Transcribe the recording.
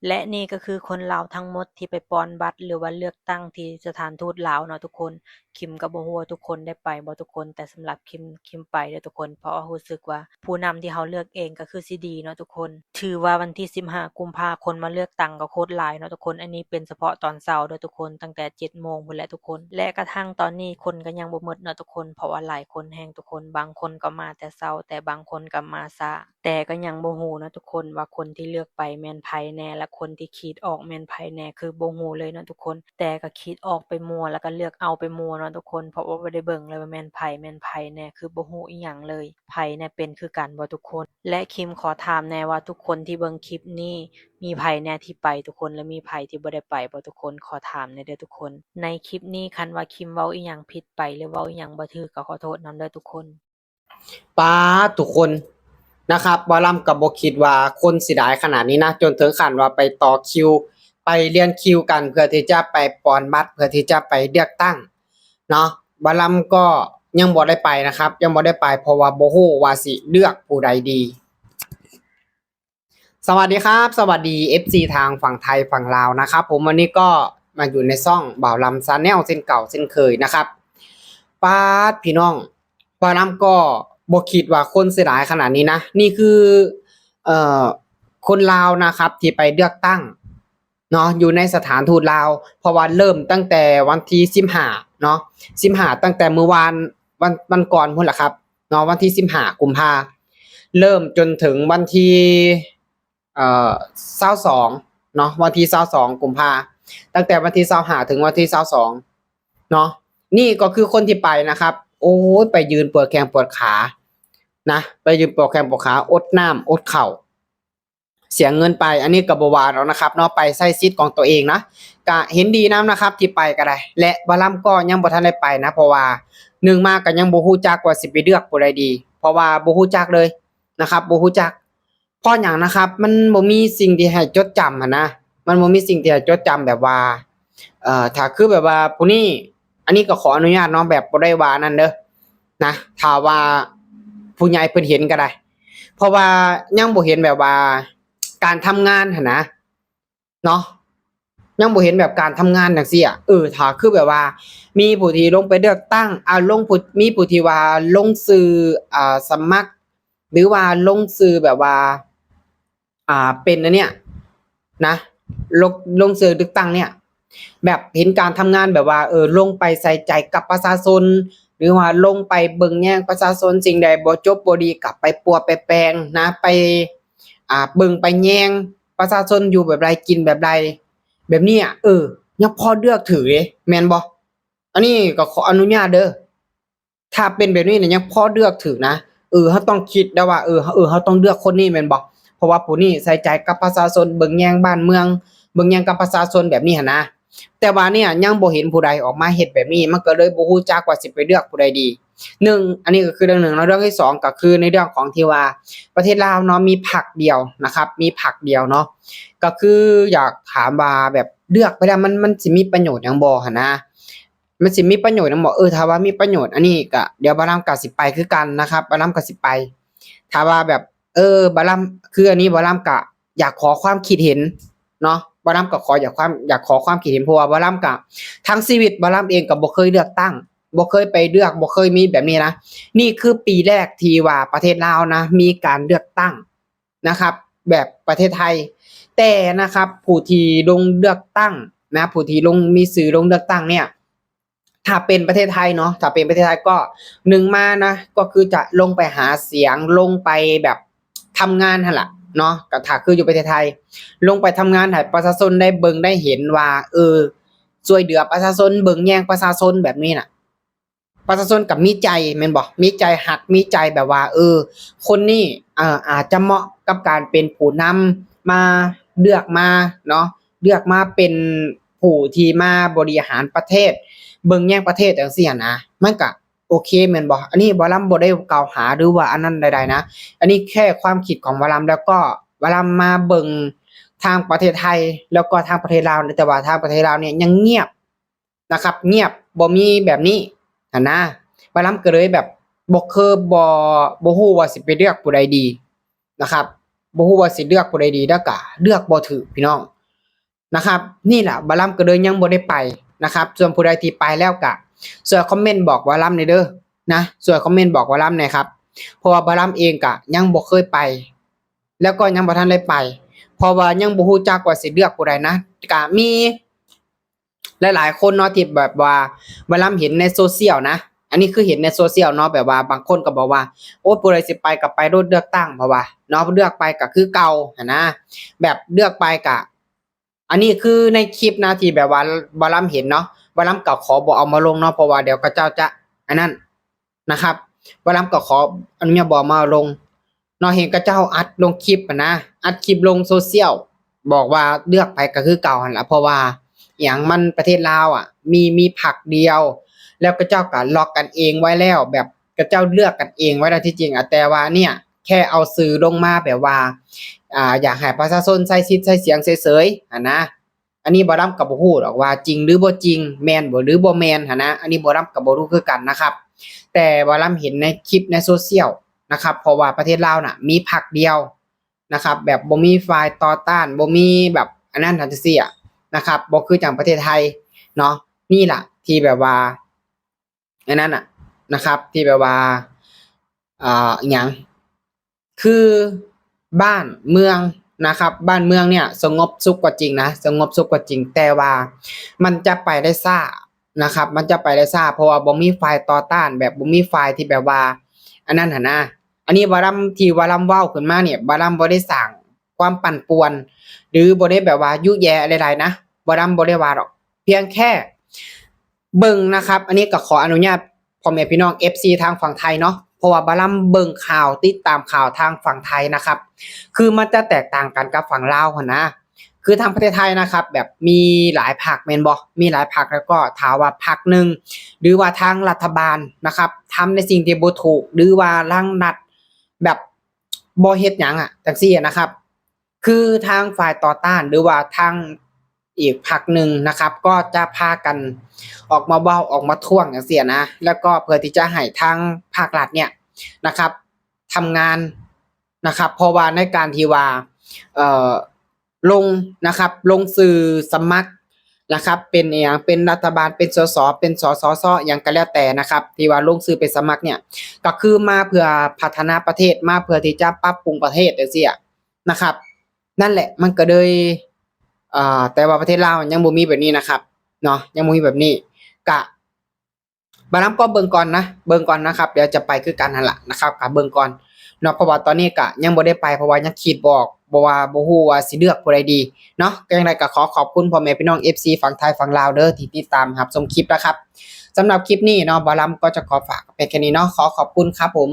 และนี่ก็คือคนลาวทั้งหมดที่ไปปอนบัตรหรือว่าเลือกตั้งที่สถานทูตลาวเนาะทุกคนคิมก็บ่ฮู้ว่าทุกคนได้ไปบ่ทุกคนแต่สำหรับคิมไปเด้อทุกคนเพราะว่ารู้สึกว่าผู้นำที่เราเลือกเองก็คือสิดีเนาะทุกคนถือว่าวันที่15กุมภาคนมาเลือกตั้งก็โคตรหลายเนาะทุกคนอันนี้เป็นเฉพาะตอนเช้าเด้อทุกคนตั้งแต่7โมงพู้นแหละทุกคนและกระทั่งตอนนี้คนก็ยังบ่หมดเนาะทุกคนเพราะว่าหลายคนแรงทุกคนบางคนก็มาแต่เช้าแต่บางคนก็มาช้าแต่ก็ยังบ่ฮู้เนาะทุกคนว่าคนที่เลือกไปแม่นไผแน่และคนที่คิดออกแม่นไผแน่คือบ่ฮู้เลยเนาะทุกคนแต่ก็คิดออกไปมั่วแล้วก็เลือกเอาไปมั่วเนาะทุกคนเพราะว่าบ่ได้เบิ่งเลยว่าแม่นไผแน่คือบ่ฮู้อิหยังเลยไผแน่เป็นคือกันบ่ทุกคนและคิมขอถามแหน่ว่าทุกคนที่เบิ่งคลิปนี้มีไผแหน่ที่ไปทุกคนและมีไผที่บ่ได้ไปบ่ทุกคนขอถามแหน่เด้อทุกคนในคลิปนี้คันว่าคิมเว้าอิหยังผิดไปหรือเว้าอิหยังบ่ถูกก็ขอโทษนำเด้อทุกคนป้าทุกคนนะครับบอลัมกับบคิดว่าคนสิหลายขนาดนี้นะจนถึงขั้นว่าไปต่อคิวไปเรียนคิวกันเพื่อที่จะไปปอนบัตรเพื่อที่จะไปเลือกตั้งเนาะบอลัมก็ยังบ่ได้ไปนะครับยังบ่ได้ไปเพราะว่าบ่ฮู้ว่าสิเลือกผู้ใดดีสวัสดีครับสวัสดี FC ทางฝั่งไทยฝั่งลาวนะครับผมวันนี้ก็มาอยู่ในซ่องบ่าวลำซาแนลเส้นเก่าเส้นเคยนะครับป้าดพี่น้องบ่าวลำก็บ่คิดว่าคนสิหลายขนาดนี้นะนี่คือเอ่อคนลาวนะครับที่ไปเลือกตั้งเนาะอยู่ในสถานทูตลาวเพราะว่าเริ่มตั้งแต่วันที่15เนาะ15ตั้งแต่เมื่อวานวันก่อนพุ่นล่ะครับเนาะวันที่15กุมภาเริ่มจนถึงวันที่22เนาะวันที่22กุมภาตั้งแต่วันที่25ถึงวันที่22เนาะนี่ก็คือคนที่ไปนะครับโอ้ยไปยืนปวดแข้งปวดขานะไปยืนปวดแข้งปวดขาอดน้ำอดข้าวเสียเงินไปอันนี้ก็บ่ว่าแล้วนะครับเนาะไปใช้สิทธิ์ของตัวเองนะก็เห็นดีนำนะครับที่ไปก็ได้และบ่ล่ำก็ยังบ่ทันได้ไปนะเพราะว่า1มาก็ยังบ่ฮู้จักว่าสิไปเลือกผู้ใดดีเพราะว่าบ่ฮู้จักเลยนะครับบ่ฮู้จัก เพราะหยังนะครับมันบ่มีสิ่งที่ให้จดจำหั้นนะมันบ่มีสิ่งที่ให้จดจำแบบว่าถ้าคือแบบว่าผู้นี้อันนี้ก็ขออนุญาตเนาะแบบบ่ได้ว่านั่นเด้อนะถ้าว่าผู้ใหญ่เพิ่นเห็นก็ได้เพราะว่ายังบ่เห็นแบบว่าการทำงานหั้นนะเนาะยังบ่เห็นแบบการทำงานจังซี่อะถ้าคือแบบว่ามีผู้ที่ลงไปเลือกตั้งลงผู้มีผู้ที่ว่าลงชื่อสมัครหรือว่าลงชื่อแบบว่า เป็นอันเนี้ยนะลงชื่อเลือกตั้งเนี่ยแบบเห็นการทำงานแบบว่าลงไปใส่ใจกับประชาชนหรือว่าลงไปเบิ่งแยงประชาชนสิ่งใดบ่จบบ่ดีกลับไปปัวไปแปลงนะไปเบิ่งไปแยงประชาชนอยู่แบบไรกินแบบไรแบบเนี้ยยังพอเลือกถือเดะแม่นบ่อันนี้ก็ขออนุญาตเด้อถ้าเป็นแบบนี้เนี่ยยังพอเลือกถือนะเราต้องคิดได้ว่าเราต้องเลือกคนนี้แม่นบ่ เพราะว่าผู้นี้ใส่ใจกับประชาชนเบิ่งแยงบ้านเมืองเบิ่งแยงกับประชาชนแบบนี้หันนะแต่ว่าเนี่ยยังบ่เห็นผู้ใดออกมาเฮ็ดแบบนี้มันก็เลยบ่ฮู้จักว่าสิไปเลือกผู้ใดดี1อันนี้ก็คือเรื่องหนึ่งแล้วเรื่องที่2ก็คือในเรื่องของที่ว่าประเทศลาวเนาะมีพรรคเดียวนะครับมีพรรคเดียวเนาะก็คืออยากถามว่าแบบเลือกไปแล้วมันสิมีประโยชน์หยังบ่หันนะมันสิมีประโยชน์หยังบ่ถ้าว่ามีประโยชน์อันนี้ก็เดี๋ยวบ่ารำก็สิไปคือกันนะครับบ่ารำก็สิไปถ้าว่าแบบ บาลัมคืออันนี้บาลัมกะอยากขอความคิดเห็นเนาะบาลัมก็อยากขอความคิดเห็นเพราะว่าบาลัมกะทั้งชีวิตบาลัมเองก็บ่เคยเลือกตั้งบ่เคยไปเลือกบ่เคยมีแบบนี้นะนี่คือปีแรกที่ว่าประเทศลาวนะมีการเลือกตั้งนะครับแบบประเทศไทยแต่นะครับผู้ที่ลงเลือกตั้งนะผู้ที่ลงมีสื่อลงเลือกตั้งเนี่ยถ้าเป็นประเทศไทยเนาะถ้าเป็นประเทศไทยก็1มานะก็คือจะลงไปหาเสียงลงไปแบบทำงานหั่นล่ะเนาะก็ถ้าคืออยู่ประเทศไทยลงไปทำงานให้ประชาชนได้เบิ่งได้เห็นว่าช่วยเหลือประชาชนเบิ่งแยงประชาชนแบบนี้น่ะประชาชนก็มีใจแม่นบ่มีใจฮักมีใจแบบว่าคนนี้อาจจะเหมาะกับการเป็นผู้นำมาเลือกมาเนาะเลือกมาเป็นผู้ที่มาบริหารประเทศเบิ่งแยงประเทศจังซี่หั้นนะมันก็โอเคแม่นบ่อันนี้บ่ลำบ่ได้กล่าวหาหรือว่าอันนั้นใดๆนะอันนี้แค่ความคิดของวารัมแล้วก็วารัมมาเบิ่งทางประเทศไทยแล้วก็ทางประเทศลาวแต่ว่าทางประเทศลาวเนี่ยยังเงียบนะครับเงียบบ่มีแบบนี้หั้นนะวารัมก็เลยแบบบ่คือบ่ฮู้ว่าสิไปเลือกผู้ใดดีนะครับ บ่ฮู้ว่าสิเลือกผู้ใดดีแล้วก็เลือกบ่ถูกพี่น้องนะครับนี่แหละบาลัมก็เลยยังบ่ได้ไปนะครับส่วนผู้ใดที่ไปแล้วก็ช่วยคอมเมนต์บอกบาลัมหน่อยเด้อนะช่วยคอมเมนต์บอกบาลัมหน่อยครับเพราะว่าบาลัมเองก็ยังบ่เคยไปแล้วก็ยังบ่ทันได้ไปเพราะว่ายังบ่ฮู้จักว่าสิเลือกผู้ใดนะก็มีหลายๆคนเนาะที่แบบว่าบาลัมเห็นในโซเชียลนะอันนี้คือเห็นในโซเชียลเนาะแบบว่าบางคนก็บอกว่าโอ้ผู้ใดสิไปก็ไปโดดเลือกตั้งเพราะว่าเนาะเลือกไปก็คือเก่าหันนะแบบเลือกไปก็อันนี้คือในคลิปนะที่แบบว่าบาลัมเห็นเนาะบาลัมก็ขอบ่เอามาลงเนาะเพราะว่าเดี๋ยวก็เจ้าจะอันนั้นนะครับบาลัมก็ขออนุญาตบ่มาลงเนาะเห็นก็เจ้าอัดลงคลิปอะนะอัดคลิปลงโซเชียลบอกว่าเลือกไปก็คือเก่าหั่นล่ะเพราะว่าอย่างมันประเทศลาวอ่ะมีพรรคเดียวแล้วก็เจ้าก็ล็อกกันเองไว้แล้วแบบก็เจ้าเลือกกันเองไว้แล้วที่จริงอ่ะแต่ว่าเนี่ยแค่เอาสื่อลงมาแบบว่าอยากให้ประชาชนใช้สิทธิ์ใช้เสียงเฉยๆนะ อันนี้บ่รับก็บ่ฮู้ดอกว่าจริงหรือบ่จริงแม่นบ่หรือบ่แม่นนะอันนี้บ่รับก็บ่รู้คือกันนะครับแต่บ่รับเห็นในคลิปในโซเชียลนะครับเพราะว่าประเทศลาวน่ะมีพรรคเดียวนะครับแบบบ่มีฝ่ายต่อต้านบ่มีแบบอันนั้นจังซี่อะนะครับบ่คือจังประเทศไทยเนาะนี่ล่ะที่แบบว่าอันนั้นน่ะนะครับที่แบบว่าอิหยังคือบ้านเมืองนะครับบ้านเมืองเนี่ยสงบสุขกว่าจริงนะสงบสุขกว่าจริงแต่ว่ามันจะไปได้ช้านะครับมันจะไปได้ช้าเพราะว่าบ่มีฝ่ายต่อต้านแบบบ่มีฝ่ายที่แบบว่าอันนั้นหั่นนะอันนี้วารัมที่วารัมเว้าขึ้นมาเนี่ยวารัมบ่ได้สร้างความปั่นป่วนหรือบ่ได้แบบว่ายุแยะอะไรๆนะวารัมบ่ได้ว่าหรอกเพียงแค่เบิ่งนะครับอันนี้ก็ขออนุญาตพ่อแม่พี่น้อง FC ทางฝั่งไทยเนาะเพราะว่าบาลัมเบิ่งข่าวติดตามข่าวทางฝั่งไทยนะครับคือมันจะแตกต่างกันกับฝั่งลาวหั่นนะคือทางประเทศไทยนะครับแบบมีหลายพรรคแม่นบ่มีหลายพรรคแล้วก็ถ้าว่าพรรคนึงหรือว่าทางรัฐบาลนะครับทำในสิ่งที่บ่ถูกหรือว่ารังนัดแบบบ่เฮ็ดหยังอ่ะจังซี่นะครับคือทางฝ่ายต่อต้านหรือว่าทางอีกพรรคนึงนะครับก็จะพากันออกมาเว้าออกมาท้วงจังซี่นะแล้วก็เพื่อที่จะให้ทางภาครัฐเนี่ยนะครับทำงานนะครับเพราะว่าในการที่ว่าลงนะครับลงสื่อสมัครนะครับเป็นอหยังเป็นรัฐบาลเป็นสสเป็นสสสหยังก็แล้วแต่นะครับที่ว่าลงชื่อไปสมัครเนี่ยก็คือมาเพื่อพัฒนาประเทศมาเพื่อที่จะปรับปรุงประเทศจังซี่นะครับนั่นแหละมันก็เลยแต่ว่าประเทศลาวยังบ่มีแบบนี้นะครับเนาะยังบ่มีแบบนี้ก็บาลัมก็เบิ่งก่อนนะเบิ่งก่อนนะครับเดี๋ยวจะไปคือกันนั่นล่ะนะครับก็เบิ่งก่อนเนาะเพราะว่าตอนนี้ก็ยังบ่ได้ไปเพราะว่ายังคิดบ่ออกบ่ว่าบ่ฮู้ว่าสิเลือกผู้ใดดีเนาะก็จังไดก็ขอขอบคุณพ่อแม่พี่น้อง FC ฝั่งไทยฝั่งลาวเด้อที่ติดตามรับชมคลิปนะครับสำหรับคลิปนี้เนาะบาลัมก็จะขอฝากไปแค่นี้เนาะขอขอบคุณครับผม